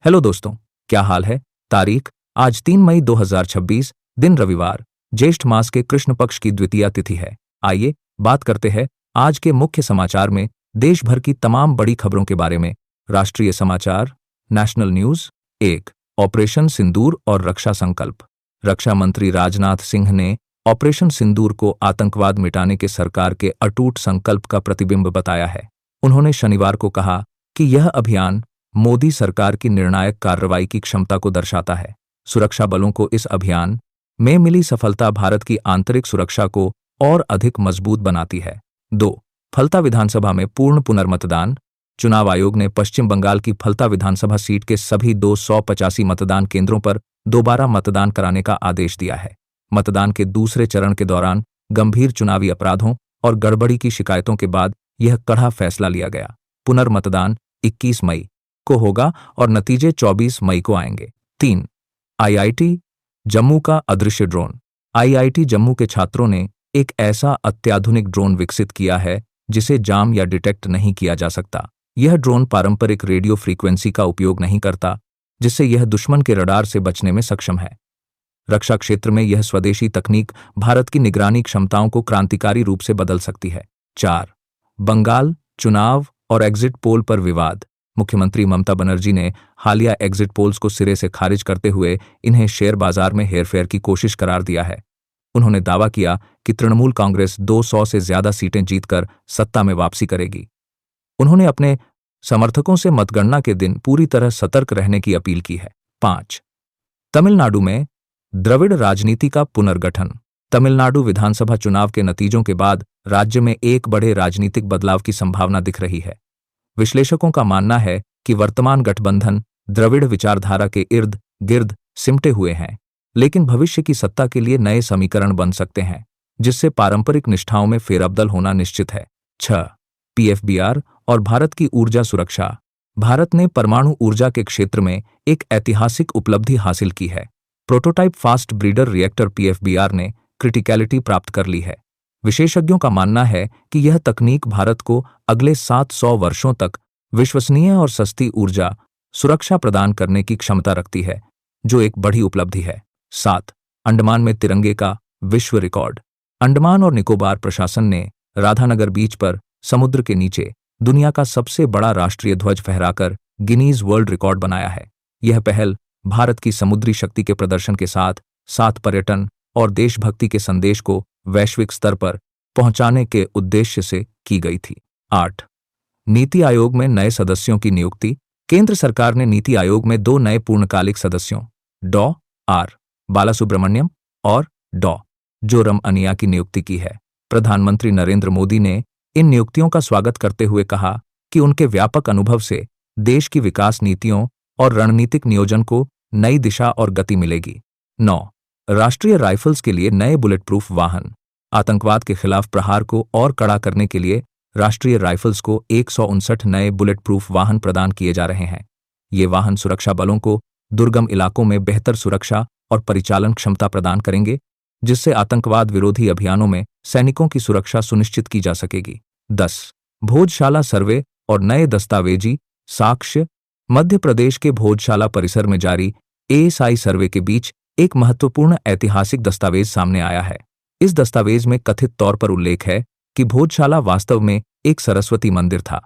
Hello दोस्तों, क्या हाल है। तारीख आज 3 मई 2026, दिन रविवार, ज्येष्ठ मास के कृष्ण पक्ष की द्वितीया तिथि है। आइए बात करते हैं आज के मुख्य समाचार में देश भर की तमाम बड़ी खबरों के बारे में। राष्ट्रीय समाचार, नेशनल न्यूज। 1. ऑपरेशन सिंदूर और रक्षा संकल्प। रक्षा मंत्री राजनाथ सिंह ने ऑपरेशन सिंदूर को आतंकवाद मिटाने के सरकार के अटूट संकल्प का प्रतिबिंब बताया है। उन्होंने शनिवार को कहा कि यह अभियान मोदी सरकार की निर्णायक कार्रवाई की क्षमता को दर्शाता है। सुरक्षा बलों को इस अभियान में मिली सफलता भारत की आंतरिक सुरक्षा को और अधिक मजबूत बनाती है। 2. फलता विधानसभा में पूर्ण पुनर्मतदान। चुनाव आयोग ने पश्चिम बंगाल की फलता विधानसभा सीट के सभी 285 मतदान केंद्रों पर दोबारा मतदान कराने का आदेश दिया है। मतदान के दूसरे चरण के दौरान गंभीर चुनावी अपराधों और गड़बड़ी की शिकायतों के बाद यह कड़ा फैसला लिया गया। पुनर्मतदान 21 मई को होगा और नतीजे 24 मई को आएंगे। 3. आईआईटी जम्मू का अदृश्य ड्रोन। आईआईटी जम्मू के छात्रों ने एक ऐसा अत्याधुनिक ड्रोन विकसित किया है जिसे जाम या डिटेक्ट नहीं किया जा सकता। यह ड्रोन पारंपरिक रेडियो फ्रीक्वेंसी का उपयोग नहीं करता, जिससे यह दुश्मन के रडार से बचने में सक्षम है। रक्षा क्षेत्र में यह स्वदेशी तकनीक भारत की निगरानी क्षमताओं को क्रांतिकारी रूप से बदल सकती है। 4. बंगाल चुनाव और एग्जिट पोल पर विवाद। मुख्यमंत्री ममता बनर्जी ने हालिया एग्जिट पोल्स को सिरे से खारिज करते हुए इन्हें शेयर बाजार में हेरफेर की कोशिश करार दिया है। उन्होंने दावा किया कि तृणमूल कांग्रेस 200 से ज्यादा सीटें जीतकर सत्ता में वापसी करेगी। उन्होंने अपने समर्थकों से मतगणना के दिन पूरी तरह सतर्क रहने की अपील की है। 5. तमिलनाडु में द्रविड़ राजनीति का पुनर्गठन। तमिलनाडु विधानसभा चुनाव के नतीजों के बाद राज्य में एक बड़े राजनीतिक बदलाव की संभावना दिख रही है। विश्लेषकों का मानना है कि वर्तमान गठबंधन द्रविड़ विचारधारा के इर्द गिर्द सिमटे हुए हैं, लेकिन भविष्य की सत्ता के लिए नए समीकरण बन सकते हैं, जिससे पारंपरिक निष्ठाओं में फेरबदल होना निश्चित है। 6. पीएफबीआर और भारत की ऊर्जा सुरक्षा। भारत ने परमाणु ऊर्जा के क्षेत्र में एक ऐतिहासिक उपलब्धि हासिल की है। Prototype fast breeder reactor PFBR ने क्रिटिकलिटी प्राप्त कर ली है। विशेषज्ञों का मानना है कि यह तकनीक भारत को अगले 700 वर्षों तक विश्वसनीय और सस्ती ऊर्जा सुरक्षा प्रदान करने की क्षमता रखती है, जो एक बड़ी उपलब्धि है। 7. अंडमान में तिरंगे का विश्व रिकॉर्ड। अंडमान और निकोबार प्रशासन ने राधानगर बीच पर समुद्र के नीचे दुनिया का सबसे बड़ा राष्ट्रीय ध्वज फहराकर गिनीज वर्ल्ड रिकॉर्ड बनाया है। यह पहल भारत की समुद्री शक्ति के प्रदर्शन के साथ साथ पर्यटन और देशभक्ति के संदेश को वैश्विक स्तर पर पहुंचाने के उद्देश्य से की गई थी। 8. नीति आयोग में नए सदस्यों की नियुक्ति। केंद्र सरकार ने नीति आयोग में 2 नए पूर्णकालिक सदस्यों डॉ. आर. बालासुब्रमण्यम और डॉ. जोरम अनिया की नियुक्ति की है। प्रधानमंत्री नरेंद्र मोदी ने इन नियुक्तियों का स्वागत करते हुए कहा कि उनके व्यापक अनुभव से देश की विकास नीतियों और रणनीतिक नियोजन को नई दिशा और गति मिलेगी। 9. राष्ट्रीय राइफल्स के लिए नए बुलेट प्रूफ वाहन। आतंकवाद के खिलाफ प्रहार को और कड़ा करने के लिए राष्ट्रीय राइफल्स को 159 नए बुलेट प्रूफ वाहन प्रदान किए जा रहे हैं। ये वाहन सुरक्षा बलों को दुर्गम इलाकों में बेहतर सुरक्षा और परिचालन क्षमता प्रदान करेंगे, जिससे आतंकवाद विरोधी अभियानों में सैनिकों की सुरक्षा सुनिश्चित की जा सकेगी। 10. भोजशाला सर्वे और नए दस्तावेजी साक्ष्य। मध्य प्रदेश के भोजशाला परिसर में जारी एएसआई सर्वे के बीच एक महत्वपूर्ण ऐतिहासिक दस्तावेज सामने आया है। इस दस्तावेज में कथित तौर पर उल्लेख है कि भोजशाला वास्तव में एक सरस्वती मंदिर था।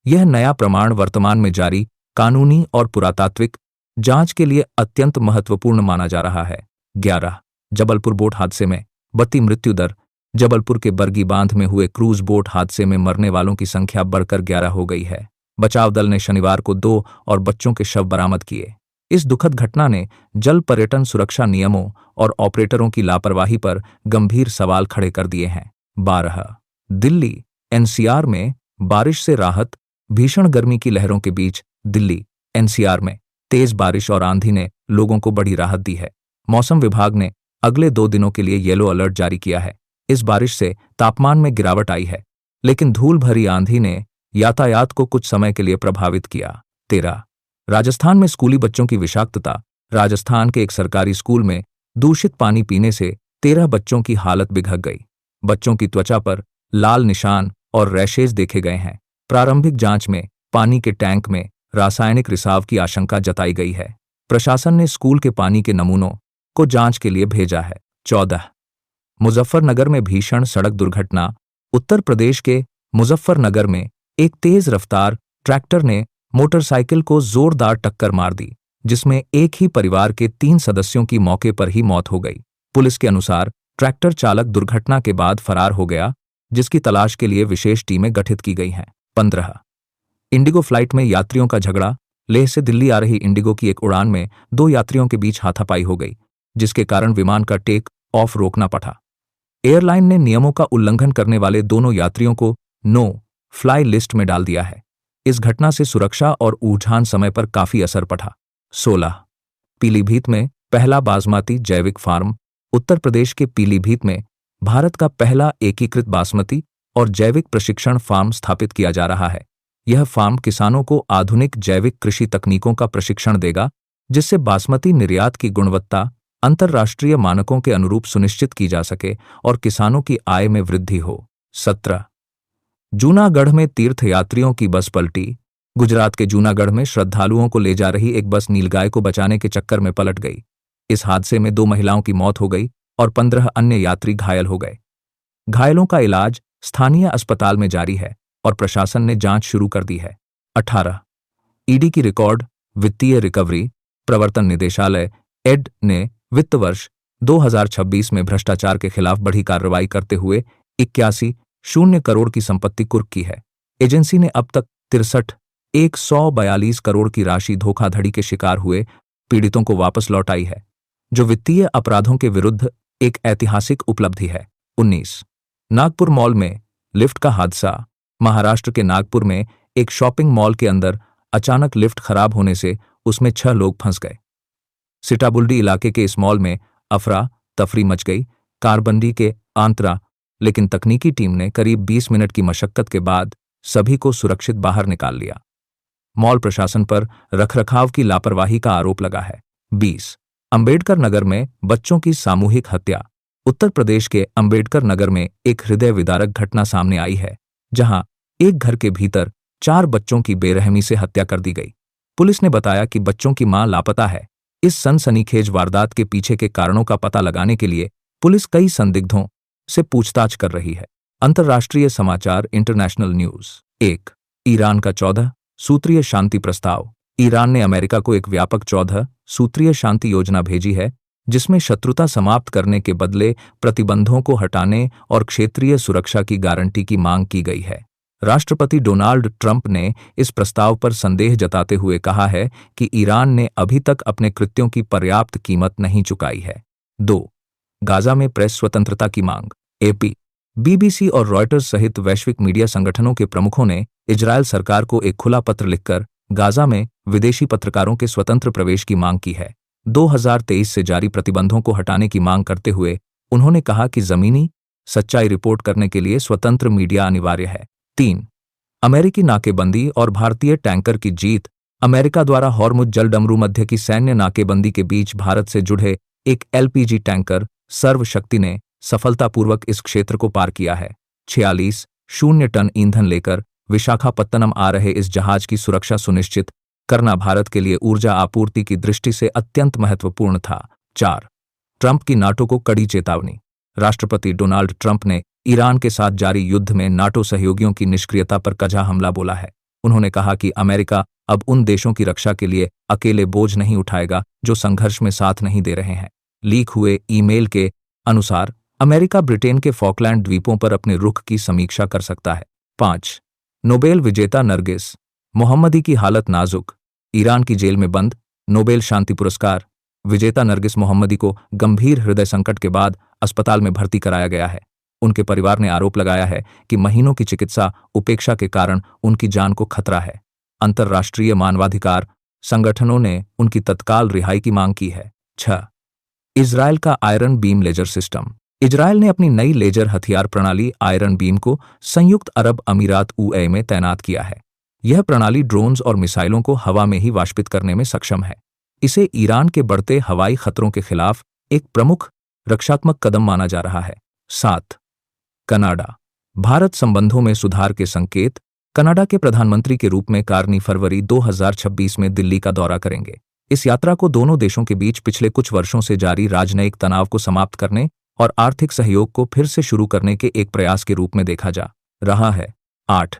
यह नया प्रमाण वर्तमान में जारी कानूनी और पुरातात्विक जांच के लिए अत्यंत महत्वपूर्ण माना जा रहा है। 11. जबलपुर बोट हादसे में बढ़ती मृत्यु दर। जबलपुर के बरगी बांध में हुए क्रूज बोट हादसे में मरने वालों की संख्या बढ़कर 11 हो गई है। बचाव दल ने शनिवार को 2 और बच्चों के शव बरामद किए। इस दुखद घटना ने जल पर्यटन सुरक्षा नियमों और ऑपरेटरों की लापरवाही पर गंभीर सवाल खड़े कर दिए हैं। 12. दिल्ली एनसीआर में बारिश से राहत। भीषण गर्मी की लहरों के बीच दिल्ली एनसीआर में तेज बारिश और आंधी ने लोगों को बड़ी राहत दी है। मौसम विभाग ने अगले 2 दिनों के लिए येलो अलर्ट जारी किया है। इस बारिश से तापमान में गिरावट आई है, लेकिन धूल भरी आंधी ने यातायात को कुछ समय के लिए प्रभावित किया। 13. राजस्थान में स्कूली बच्चों की विषाक्तता। राजस्थान के एक सरकारी स्कूल में दूषित पानी पीने से 13 बच्चों की हालत बिगड़ गई। बच्चों की त्वचा पर लाल निशान और रैशेज देखे गए हैं। प्रारंभिक जांच में पानी के टैंक में रासायनिक रिसाव की आशंका जताई गई है। प्रशासन ने स्कूल के पानी के नमूनों को जांच के लिए भेजा है। 14 मुजफ्फरनगर में भीषण सड़क दुर्घटना। उत्तर प्रदेश के मुजफ्फरनगर में एक तेज रफ्तार ट्रैक्टर ने मोटरसाइकिल को जोरदार टक्कर मार दी, जिसमें एक ही परिवार के 3 सदस्यों की मौके पर ही मौत हो गई। पुलिस के अनुसार ट्रैक्टर चालक दुर्घटना के बाद फरार हो गया, जिसकी तलाश के लिए विशेष टीमें गठित की गई हैं। 15 इंडिगो फ्लाइट में यात्रियों का झगड़ा। लेह से दिल्ली आ रही इंडिगो की एक उड़ान में 2 यात्रियों के बीच हाथापाई हो गई, जिसके कारण विमान का टेक ऑफ रोकना पड़ा। एयरलाइन ने नियमों का उल्लंघन करने वाले दोनों यात्रियों को नो फ्लाई लिस्ट में डाल दिया है। इस घटना से सुरक्षा और उड़ान समय पर काफी असर पड़ा। 16 पीलीभीत में पहला बासमती जैविक फार्म। उत्तर प्रदेश के पीलीभीत में भारत का पहला एकीकृत बासमती और जैविक प्रशिक्षण फार्म स्थापित किया जा रहा है। यह फार्म किसानों को आधुनिक जैविक कृषि तकनीकों का प्रशिक्षण देगा, जिससे बासमती निर्यात की गुणवत्ता अंतर्राष्ट्रीय मानकों के अनुरूप सुनिश्चित की जा सके और किसानों की आय में वृद्धि हो। 17 जूनागढ़ में तीर्थयात्रियों की बस पलटी। गुजरात के जूनागढ़ में श्रद्धालुओं को ले जा रही एक बस नीलगाय को बचाने के चक्कर में पलट गई। इस हादसे में 2 महिलाओं की मौत हो गई और 15 अन्य यात्री घायल हो गए। घायलों का इलाज स्थानीय अस्पताल में जारी है और प्रशासन ने जांच शुरू कर दी है। 18 ईडी की रिकॉर्ड वित्तीय रिकवरी। प्रवर्तन निदेशालय एड ने वित्त वर्ष 2026 में भ्रष्टाचार के खिलाफ बड़ी कार्रवाई करते हुए 81 करोड़ की संपत्ति कुर्क की है। एजेंसी ने अब तक 63,142 करोड़ की राशि धोखाधड़ी के शिकार हुए पीड़ितों को वापस लौटाई है, जो वित्तीय अपराधों के विरुद्ध एक ऐतिहासिक उपलब्धि है। 19 नागपुर मॉल में लिफ्ट का हादसा। महाराष्ट्र के नागपुर में एक शॉपिंग मॉल के अंदर अचानक लिफ्ट खराब होने से उसमें 6 लोग फंस गए। सिटाबुल्डी इलाके के इस मॉल में अफरा तफरी मच गई। कारबंदी के आंतरा, लेकिन तकनीकी टीम ने करीब 20 मिनट की मशक्कत के बाद सभी को सुरक्षित बाहर निकाल लिया। मॉल प्रशासन पर रखरखाव की लापरवाही का आरोप लगा है। 20 अंबेडकर नगर में बच्चों की सामूहिक हत्या। उत्तर प्रदेश के अंबेडकर नगर में एक हृदय विदारक घटना सामने आई है, जहां एक घर के भीतर 4 बच्चों की बेरहमी से हत्या कर दी गई। पुलिस ने बताया कि बच्चों की मां लापता है। इस सनसनीखेज वारदात के पीछे के कारणों का पता लगाने के लिए पुलिस कई संदिग्धों से पूछताछ कर रही है। अंतर्राष्ट्रीय समाचार इंटरनेशनल न्यूज। 1 ईरान का 14 सूत्रीय शांति प्रस्ताव। ईरान ने अमेरिका को एक व्यापक 14 सूत्रीय शांति योजना भेजी है, जिसमें शत्रुता समाप्त करने के बदले प्रतिबंधों को हटाने और क्षेत्रीय सुरक्षा की गारंटी की मांग की गई है। राष्ट्रपति डोनाल्ड ट्रंप ने इस प्रस्ताव पर संदेह जताते हुए कहा है कि ईरान ने अभी तक अपने कृत्यों की पर्याप्त कीमत नहीं चुकाई है। 2 गाजा में प्रेस स्वतंत्रता की मांग। एपी, बीबीसी और रॉयटर्स सहित वैश्विक मीडिया संगठनों के प्रमुखों ने इजरायल सरकार को एक खुला पत्र लिखकर गाजा में विदेशी पत्रकारों के स्वतंत्र प्रवेश की मांग की है। 2023 से जारी प्रतिबंधों को हटाने की मांग करते हुए उन्होंने कहा कि जमीनी सच्चाई रिपोर्ट करने के लिए स्वतंत्र मीडिया अनिवार्य है। 3 अमेरिकी नाकेबंदी और भारतीय टैंकर की जीत। अमेरिका द्वारा हॉर्मुज जलडमरू मध्य की सैन्य नाकेबंदी के बीच भारत से जुड़े एक एलपीजी टैंकर सर्वशक्ति ने सफलतापूर्वक इस क्षेत्र को पार किया है। 46 टन ईंधन लेकर विशाखापत्तनम आ रहे इस जहाज की सुरक्षा सुनिश्चित करना भारत के लिए ऊर्जा आपूर्ति की दृष्टि से अत्यंत महत्वपूर्ण था। 4 ट्रंप की नाटो को कड़ी चेतावनी। राष्ट्रपति डोनाल्ड ट्रंप ने ईरान के साथ जारी युद्ध में नाटो सहयोगियों की निष्क्रियता पर कजा हमला बोला है। उन्होंने कहा कि अमेरिका अब उन देशों की रक्षा के लिए अकेले बोझ नहीं उठाएगा जो संघर्ष में साथ नहीं दे रहे हैं। लीक हुए ईमेल के अनुसार अमेरिका ब्रिटेन के फॉकलैंड द्वीपों पर अपने रुख की समीक्षा कर सकता है। 5 नोबेल विजेता नरगिस मोहम्मदी की हालत नाजुक। ईरान की जेल में बंद नोबेल शांति पुरस्कार विजेता नरगिस मोहम्मदी को गंभीर हृदय संकट के बाद अस्पताल में भर्ती कराया गया है। उनके परिवार ने आरोप लगाया है कि महीनों की चिकित्सा उपेक्षा के कारण उनकी जान को खतरा है। अंतर्राष्ट्रीय मानवाधिकार संगठनों ने उनकी तत्काल रिहाई की मांग की है। 6 इजरायल का iron beam laser system. Israel ने अपनी नई लेजर हथियार प्रणाली आयरन बीम को संयुक्त अरब अमीरात यूएई में तैनात किया है। यह प्रणाली ड्रोन्स और मिसाइलों को हवा में ही वाष्पित करने में सक्षम है। इसे ईरान के बढ़ते हवाई खतरों के खिलाफ एक प्रमुख रक्षात्मक कदम माना जा रहा है। 7 कनाडा भारत संबंधों में सुधार के संकेत। कनाडा के प्रधानमंत्री के रूप में कार्नी फरवरी 2026 में दिल्ली का दौरा करेंगे। इस यात्रा को दोनों देशों के बीच पिछले कुछ वर्षों से जारी राजनयिक तनाव को समाप्त करने और आर्थिक सहयोग को फिर से शुरू करने के एक प्रयास के रूप में देखा जा रहा है। 8.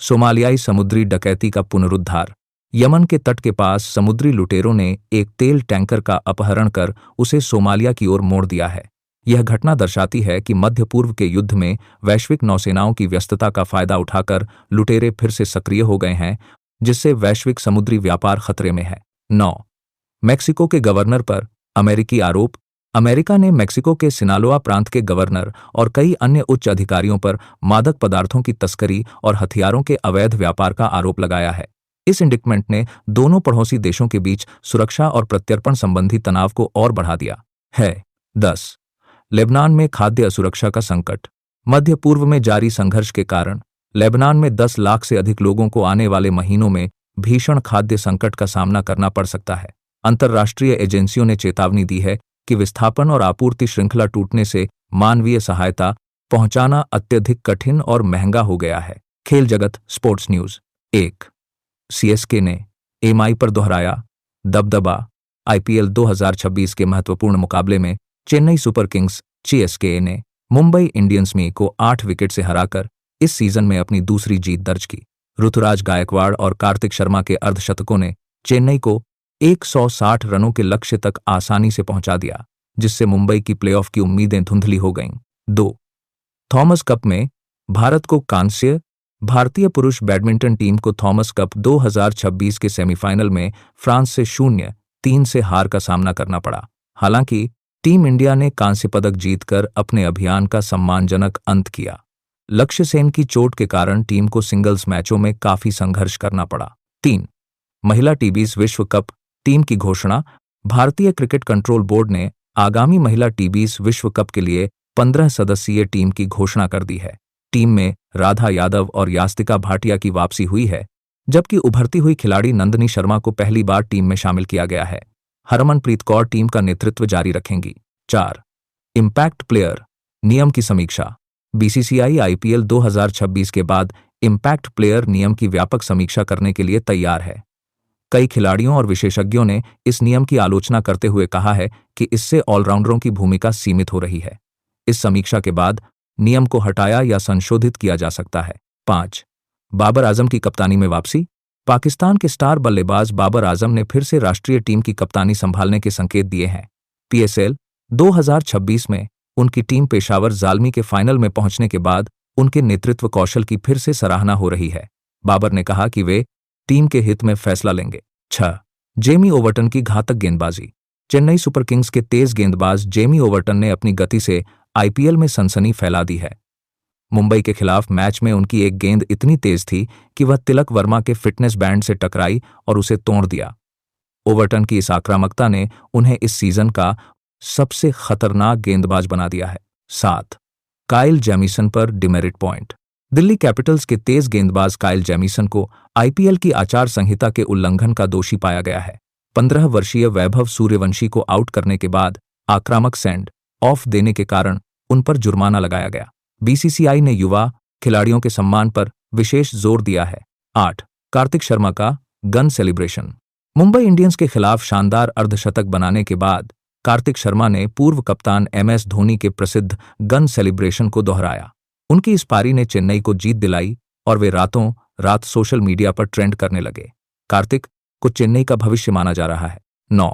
सोमालियाई समुद्री डकैती का पुनरुद्धार। यमन के तट के पास समुद्री लुटेरों ने एक तेल टैंकर का अपहरण कर उसे सोमालिया की ओर मोड़ दिया है। यह घटना दर्शाती है कि मध्य पूर्व के युद्ध में वैश्विक नौसेनाओं की व्यस्तता का फायदा उठाकर लुटेरे फिर से सक्रिय हो गए हैं, जिससे वैश्विक समुद्री व्यापार खतरे में है। 9. मेक्सिको के गवर्नर पर अमेरिकी आरोप। अमेरिका ने मेक्सिको के सिनालोआ प्रांत के गवर्नर और कई अन्य उच्च अधिकारियों पर मादक पदार्थों की तस्करी और हथियारों के अवैध व्यापार का आरोप लगाया है। इस इंडिक्टमेंट ने दोनों पड़ोसी देशों के बीच सुरक्षा और प्रत्यर्पण संबंधी तनाव को और बढ़ा दिया है। 10. लेबनान में खाद्य असुरक्षा का संकट। मध्य पूर्व में जारी संघर्ष के कारण लेबनान में 10 लाख से अधिक लोगों को आने वाले महीनों में भीषण खाद्य संकट का सामना करना पड़ सकता है। अंतर्राष्ट्रीय एजेंसियों ने चेतावनी दी है कि विस्थापन और आपूर्ति श्रृंखला टूटने से मानवीय सहायता पहुंचाना अत्यधिक कठिन और महंगा हो गया है। खेल जगत स्पोर्ट्स न्यूज। 1. सीएसके ने एमआई पर दोहराया दबदबा। आईपीएल 2026 के महत्वपूर्ण मुकाबले में चेन्नई सुपर किंग्स सीएसके ने मुंबई इंडियंस को 8 विकेट से हराकर इस सीजन में अपनी दूसरी जीत दर्ज की। ऋतुराज गायकवाड़ और कार्तिक शर्मा के अर्धशतकों ने चेन्नई को 160 रनों के लक्ष्य तक आसानी से पहुंचा दिया, जिससे मुंबई की प्लेऑफ की उम्मीदें धुंधली हो गईं। 2. थॉमस कप में भारत को कांस्य। भारतीय पुरुष बैडमिंटन टीम को थॉमस कप 2026 के सेमीफाइनल में फ्रांस से 0-3 से हार का सामना करना पड़ा। हालांकि टीम इंडिया ने कांस्य पदक जीतकर अपने अभियान का सम्मानजनक अंत किया। लक्ष्य सेन की चोट के कारण टीम को सिंगल्स मैचों में काफी संघर्ष करना पड़ा। 3. महिला टी20 विश्व कप टीम की घोषणा। भारतीय क्रिकेट कंट्रोल बोर्ड ने आगामी महिला टी20 विश्व कप के लिए 15 सदस्यीय टीम की घोषणा कर दी है। टीम में राधा यादव और यास्तिका भाटिया की वापसी हुई है, जबकि उभरती हुई खिलाड़ी नंदनी शर्मा को पहली बार टीम में शामिल किया गया है। हरमनप्रीत कौर टीम का नेतृत्व जारी रखेंगी। 4. इम्पैक्ट प्लेयर नियम की समीक्षा। बीसीसीआई आईपीएल 2026 के बाद इम्पैक्ट प्लेयर नियम की व्यापक समीक्षा करने के लिए तैयार है। कई खिलाड़ियों और विशेषज्ञों ने इस नियम की आलोचना करते हुए कहा है कि इससे ऑलराउंडरों की भूमिका सीमित हो रही है। इस समीक्षा के बाद नियम को हटाया या संशोधित किया जा सकता है। 5. बाबर आजम की कप्तानी में वापसी। पाकिस्तान के स्टार बल्लेबाज बाबर आजम ने फिर से राष्ट्रीय टीम की कप्तानी संभालने के संकेत दिए हैं। पीएसएल 2026 में उनकी टीम पेशावर जालमी के फाइनल में पहुंचने के बाद उनके नेतृत्व कौशल की फिर से सराहना हो रही है। बाबर ने कहा कि वे टीम के हित में फैसला लेंगे। 6. जेमी ओवर्टन की घातक गेंदबाजी। चेन्नई सुपर किंग्स के तेज गेंदबाज जेमी ओवर्टन ने अपनी गति से आईपीएल में सनसनी फैला दी है। मुंबई के खिलाफ मैच में उनकी एक गेंद इतनी तेज थी कि वह तिलक वर्मा के फिटनेस बैंड से टकराई और उसे तोड़ दिया। ओवर्टन की इस आक्रामकता ने उन्हें इस सीजन का सबसे खतरनाक गेंदबाज बना दिया है। 7. काइल जेमिसन पर डिमेरिट पॉइंट। दिल्ली कैपिटल्स के तेज गेंदबाज काइल जेमिसन को आईपीएल की आचार संहिता के उल्लंघन का दोषी पाया गया है। 15 वर्षीय वैभव सूर्यवंशी को आउट करने के बाद आक्रामक सेंड ऑफ देने के कारण उन पर जुर्माना लगाया गया। बीसीसीआई ने युवा खिलाड़ियों के सम्मान पर विशेष जोर दिया है। 8. कार्तिक शर्मा का गन सेलिब्रेशन। मुंबई इंडियंस के खिलाफ शानदार अर्धशतक बनाने के बाद कार्तिक शर्मा ने पूर्व कप्तान एमएस धोनी के प्रसिद्ध गन सेलिब्रेशन को दोहराया। उनकी इस पारी ने चेन्नई को जीत दिलाई और वे रातों रात सोशल मीडिया पर ट्रेंड करने लगे। कार्तिक को चेन्नई का भविष्य माना जा रहा है। 9.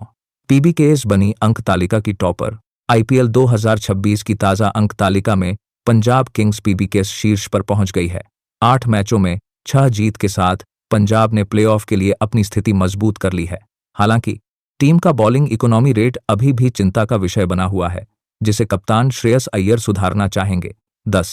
पीबीकेएस बनी अंक तालिका की टॉपर। आईपीएल 2026 की ताज़ा अंक तालिका में पंजाब किंग्स पीबीकेएस शीर्ष पर पहुंच गई है। 8 मैचों में 6 जीत के साथ पंजाब ने प्लेऑफ के लिए अपनी स्थिति मजबूत कर ली है। हालांकि टीम का बॉलिंग इकोनॉमी रेट अभी भी चिंता का विषय बना हुआ है, जिसे कप्तान श्रेयस अय्यर सुधारना चाहेंगे। 10.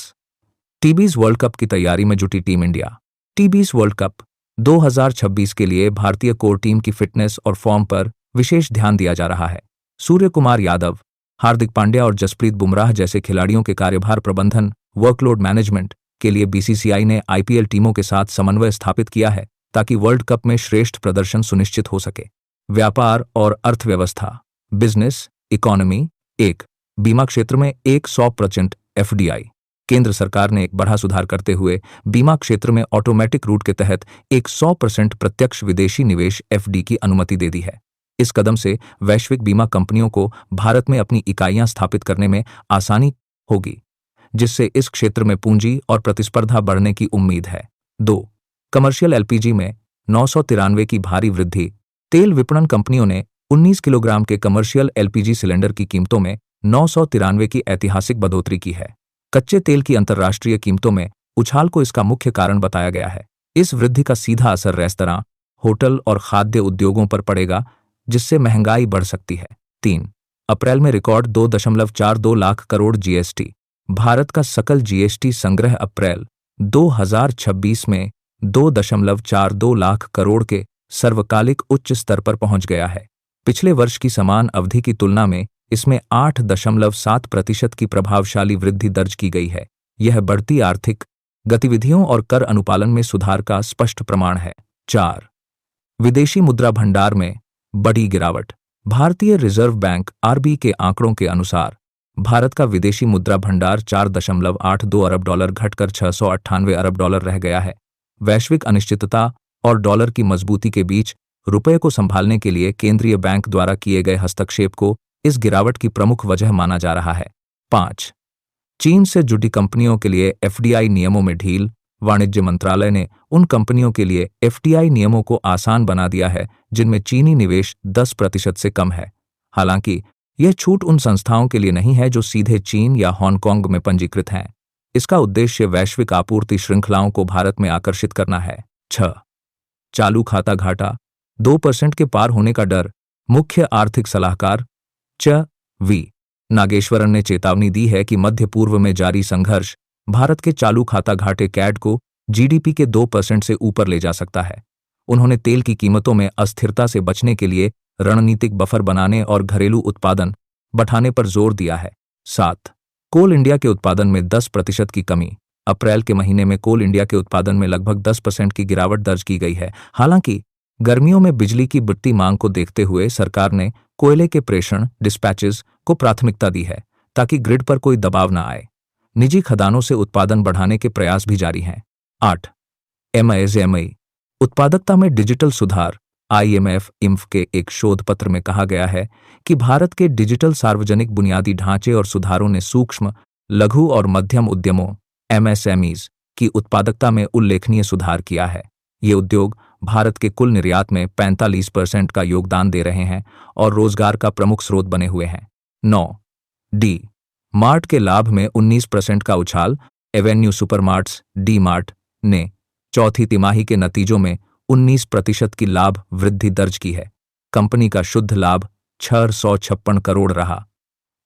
टी20 वर्ल्ड कप की तैयारी में जुटी टीम इंडिया। टी20 वर्ल्ड कप 2026 के लिए भारतीय कोर टीम की फिटनेस और फॉर्म पर विशेष ध्यान दिया जा रहा है। सूर्य कुमार यादव, हार्दिक पांड्या और जसप्रीत बुमराह जैसे खिलाड़ियों के कार्यभार प्रबंधन वर्कलोड मैनेजमेंट के लिए बीसीसीआई ने आईपीएल टीमों के साथ समन्वय स्थापित किया है ताकि वर्ल्ड कप में श्रेष्ठ प्रदर्शन सुनिश्चित हो सके। व्यापार और अर्थव्यवस्था। Business economy. 1. बीमा क्षेत्र में 100% एफडीआई। केंद्र सरकार ने एक बड़ा सुधार करते हुए बीमा क्षेत्र में ऑटोमेटिक रूट के तहत एक 100% प्रत्यक्ष विदेशी निवेश एफडी की अनुमति दे दी है। इस कदम से वैश्विक बीमा कंपनियों को भारत में अपनी इकाइयां स्थापित करने में आसानी होगी, जिससे इस क्षेत्र में पूंजी और प्रतिस्पर्धा बढ़ने की उम्मीद है। 2. कमर्शियल एलपीजी में 993 की भारी वृद्धि। तेल विपणन कंपनियों ने 19 किलोग्राम के कमर्शियल एलपीजी सिलेंडर की कीमतों में 993 की ऐतिहासिक बढ़ोतरी की है। कच्चे तेल की अंतर्राष्ट्रीय कीमतों में उछाल को इसका मुख्य कारण बताया गया है। इस वृद्धि का सीधा असर रेस्तरां, होटल और खाद्य उद्योगों पर पड़ेगा, जिससे महंगाई बढ़ सकती है। 3. अप्रैल में रिकॉर्ड 2.42 लाख करोड़ जीएसटी। भारत का सकल जीएसटी संग्रह अप्रैल 2026 में 2.42 लाख करोड़ के सर्वकालिक उच्च स्तर पर पहुंच गया है। पिछले वर्ष की समान अवधि की तुलना में इसमें 8.7% की प्रभावशाली वृद्धि दर्ज की गई है। यह बढ़ती आर्थिक गतिविधियों और कर अनुपालन में सुधार का स्पष्ट प्रमाण है। 4. विदेशी मुद्रा भंडार में बड़ी गिरावट। भारतीय रिजर्व बैंक आरबीआई के आंकड़ों के अनुसार भारत का विदेशी मुद्रा भंडार 4.82 अरब डॉलर घटकर 698 अरब डॉलर रह गया है। वैश्विक अनिश्चितता और डॉलर की मजबूती के बीच रुपये को संभालने के लिए केंद्रीय बैंक द्वारा किए गए हस्तक्षेप को इस गिरावट की प्रमुख वजह माना जा रहा है। 5. चीन से जुटी कंपनियों के लिए एफडीआई नियमों में ढील। वाणिज्य मंत्रालय ने उन कंपनियों के लिए एफडीआई नियमों को आसान बना दिया है जिनमें चीनी निवेश 10% से कम है। हालांकि यह छूट उन संस्थाओं के लिए नहीं है जो सीधे चीन या हांगकांग में पंजीकृत हैं। इसका उद्देश्य वैश्विक आपूर्ति श्रृंखलाओं को भारत में आकर्षित करना है। 6. चालू खाता घाटा 2% के पार होने का डर। मुख्य आर्थिक सलाहकार वी नागेश्वरन ने चेतावनी दी है कि मध्य पूर्व में जारी संघर्ष भारत के चालू खाता घाटे कैड को जीडीपी के 2% से ऊपर ले जा सकता है। उन्होंने तेल की कीमतों में अस्थिरता से बचने के लिए रणनीतिक बफर बनाने और घरेलू उत्पादन बढ़ाने पर जोर दिया है। 7. कोल इंडिया के उत्पादन में 10% की कमी। अप्रैल के महीने में कोल इंडिया के उत्पादन में लगभग 10% की गिरावट दर्ज की गई है। हालांकि गर्मियों में बिजली की बढ़ती मांग को देखते हुए सरकार ने कोयले के प्रेषण डिस्पैचेस को प्राथमिकता दी है ताकि ग्रिड पर कोई दबाव न आए। निजी खदानों से उत्पादन बढ़ाने के प्रयास भी जारी हैं। 8. एमएसएमई उत्पादकता में डिजिटल सुधार। आईएमएफ इम्फ के एक शोध पत्र में कहा गया है कि भारत के डिजिटल सार्वजनिक बुनियादी ढांचे और सुधारों ने सूक्ष्म, लघु और मध्यम उद्यमों एमएसएमईज की उत्पादकता में उल्लेखनीय सुधार किया है। ये उद्योग भारत के कुल निर्यात में 45% का योगदान दे रहे हैं और रोजगार का प्रमुख स्रोत बने हुए हैं। 9. डी मार्ट के लाभ में 19% का उछाल। एवेन्यू सुपरमार्ट्स डी मार्ट ने चौथी तिमाही के नतीजों में 19% की लाभ वृद्धि दर्ज की है। कंपनी का शुद्ध लाभ 656 करोड़ रहा।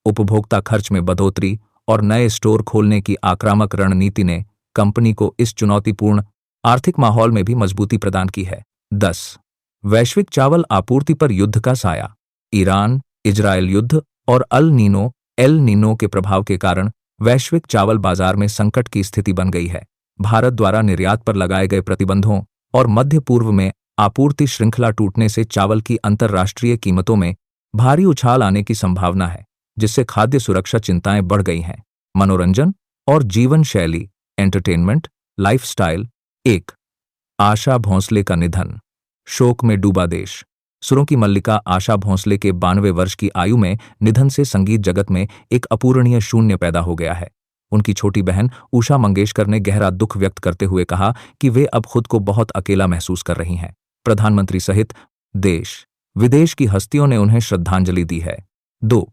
उपभोक्ता खर्च में बढ़ोतरी और नए स्टोर खोलने की आक्रामक रणनीति ने कंपनी को इस चुनौतीपूर्ण आर्थिक माहौल में भी मजबूती प्रदान की है। 10. वैश्विक चावल आपूर्ति पर युद्ध का साया। ईरान इजरायल युद्ध और एल नीनो के प्रभाव के कारण वैश्विक चावल बाजार में संकट की स्थिति बन गई है। भारत द्वारा निर्यात पर लगाए गए प्रतिबंधों और मध्य पूर्व में आपूर्ति श्रृंखला टूटने से चावल की अंतर्राष्ट्रीय कीमतों में भारी उछाल आने की संभावना है, जिससे खाद्य सुरक्षा चिंताएं बढ़ गई हैं। मनोरंजन और जीवन शैली एंटरटेनमेंट लाइफस्टाइल। 1. आशा भोंसले का निधन। शोक में डूबा देश। सुरों की मल्लिका आशा भोंसले के 92 वर्ष की आयु में निधन से संगीत जगत में एक अपूरणीय शून्य पैदा हो गया है। उनकी छोटी बहन उषा मंगेशकर ने गहरा दुख व्यक्त करते हुए कहा कि वे अब खुद को बहुत अकेला महसूस कर रही हैं। प्रधानमंत्री सहित देश विदेश की हस्तियों ने उन्हें श्रद्धांजलि दी है। 2.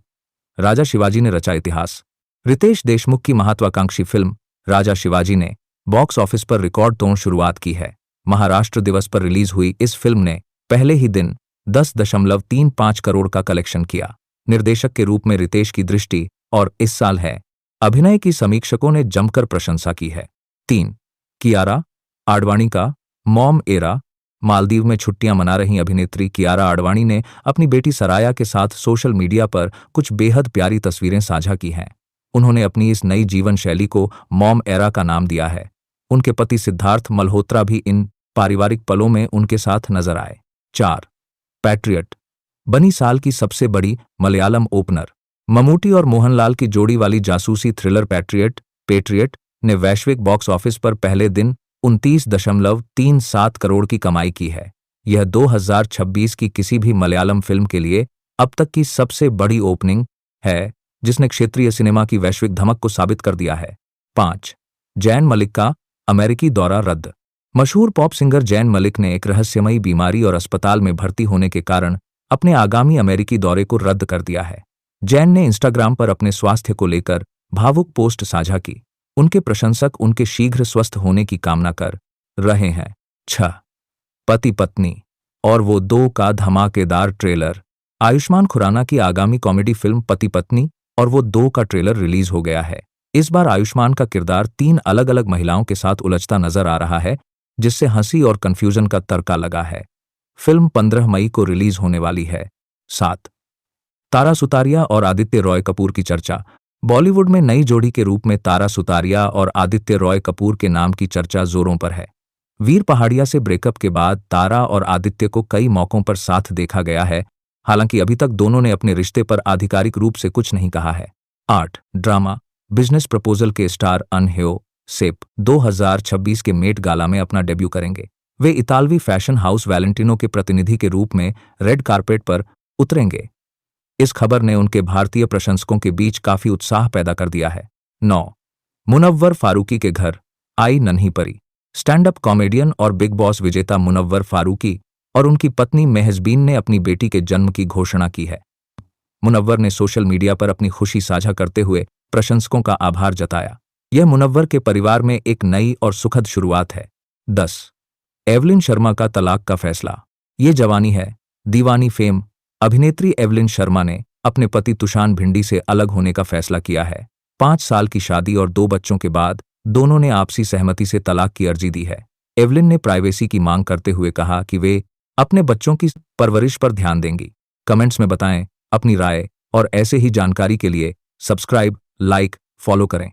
राजा शिवाजी ने रचा इतिहास। रितेश देशमुख की महत्वाकांक्षी फिल्म राजा शिवाजी ने बॉक्स ऑफिस पर रिकॉर्ड तोड़ शुरुआत की है। महाराष्ट्र दिवस पर रिलीज हुई इस फिल्म ने पहले ही दिन 10.35 करोड़ का कलेक्शन किया। निर्देशक के रूप में रितेश की दृष्टि और इस साल है अभिनय की समीक्षकों ने जमकर प्रशंसा की है। 3. कियारा आडवाणी का मॉम एरा। मालदीव में छुट्टियां मना रही अभिनेत्री कियारा आडवाणी ने अपनी बेटी सराया के साथ सोशल मीडिया पर कुछ बेहद प्यारी तस्वीरें साझा की हैं। उन्होंने अपनी इस नई जीवन शैली को मॉम एरा का नाम दिया है। उनके पति सिद्धार्थ मल्होत्रा भी इन पारिवारिक पलों में उनके साथ नजर आए। 4. पैट्रियट बनी साल की सबसे बड़ी मलयालम ओपनर। ममूटी और मोहनलाल की जोड़ी वाली जासूसी थ्रिलर पैट्रियट पेट्रियट ने वैश्विक बॉक्स ऑफिस पर पहले दिन 29.37 करोड़ की कमाई की है। यह 2026 की किसी भी मलयालम फिल्म के लिए अब तक की सबसे बड़ी ओपनिंग है, जिसने क्षेत्रीय सिनेमा की वैश्विक धमक को साबित कर दिया है। 5. जैन मलिक का अमेरिकी दौरा रद्द। मशहूर पॉप सिंगर जैन मलिक ने एक रहस्यमयी बीमारी और अस्पताल में भर्ती होने के कारण अपने आगामी अमेरिकी दौरे को रद्द कर दिया है। जैन ने इंस्टाग्राम पर अपने स्वास्थ्य को लेकर भावुक पोस्ट साझा की। उनके प्रशंसक उनके शीघ्र स्वस्थ होने की कामना कर रहे हैं। 6. पति पत्नी और वो 2 का धमाकेदार ट्रेलर। आयुष्मान खुराना की आगामी कॉमेडी फिल्म पति पत्नी और वो 2 का ट्रेलर रिलीज हो गया है। इस बार आयुष्मान का किरदार 3 अलग अलग महिलाओं के साथ उलझता नजर आ रहा है, जिससे हंसी और कंफ्यूजन का तड़का लगा है। फिल्म 15 मई को रिलीज होने वाली है। 7. तारा सुतारिया और आदित्य रॉय कपूर की चर्चा। बॉलीवुड में नई जोड़ी के रूप में तारा सुतारिया और आदित्य रॉय कपूर के नाम की चर्चा जोरों पर है। वीर पहाड़िया से ब्रेकअप के बाद तारा और आदित्य को कई मौकों पर साथ देखा गया है, हालांकि अभी तक दोनों ने अपने रिश्ते पर आधिकारिक रूप से कुछ नहीं कहा है। 8. ड्रामा बिजनेस प्रपोजल के स्टार अनह्यो सेप 2026 के मेट गाला में अपना डेब्यू करेंगे। वे इतालवी फैशन हाउस वैलेंटिनो के प्रतिनिधि के रूप में रेड कार्पेट पर उतरेंगे। इस खबर ने उनके भारतीय प्रशंसकों के बीच काफी उत्साह पैदा कर दिया है। 9. मुनव्वर फारूकी के घर आई नन्ही परी। स्टैंड अप कॉमेडियन और बिग बॉस विजेता मुनव्वर फारूकी और उनकी पत्नी मेहजबीन ने अपनी बेटी के जन्म की घोषणा की है। मुनव्वर ने सोशल मीडिया पर अपनी खुशी साझा करते हुए प्रशंसकों का आभार जताया। यह मुनव्वर के परिवार में एक नई और सुखद शुरुआत है। 10. एवलिन शर्मा का तलाक का फैसला। ये जवानी है दीवानी फेम अभिनेत्री एवलिन शर्मा ने अपने पति तुषान भिंडी से अलग होने का फैसला किया है। 5 साल की शादी और 2 बच्चों के बाद दोनों ने आपसी सहमति से तलाक की अर्जी दी है। एवलिन ने प्राइवेसी की मांग करते हुए कहा कि वे अपने बच्चों की परवरिश पर ध्यान देंगी। कमेंट्स में बताएं अपनी राय और ऐसे ही जानकारी के लिए सब्सक्राइब, लाइक, फॉलो करें।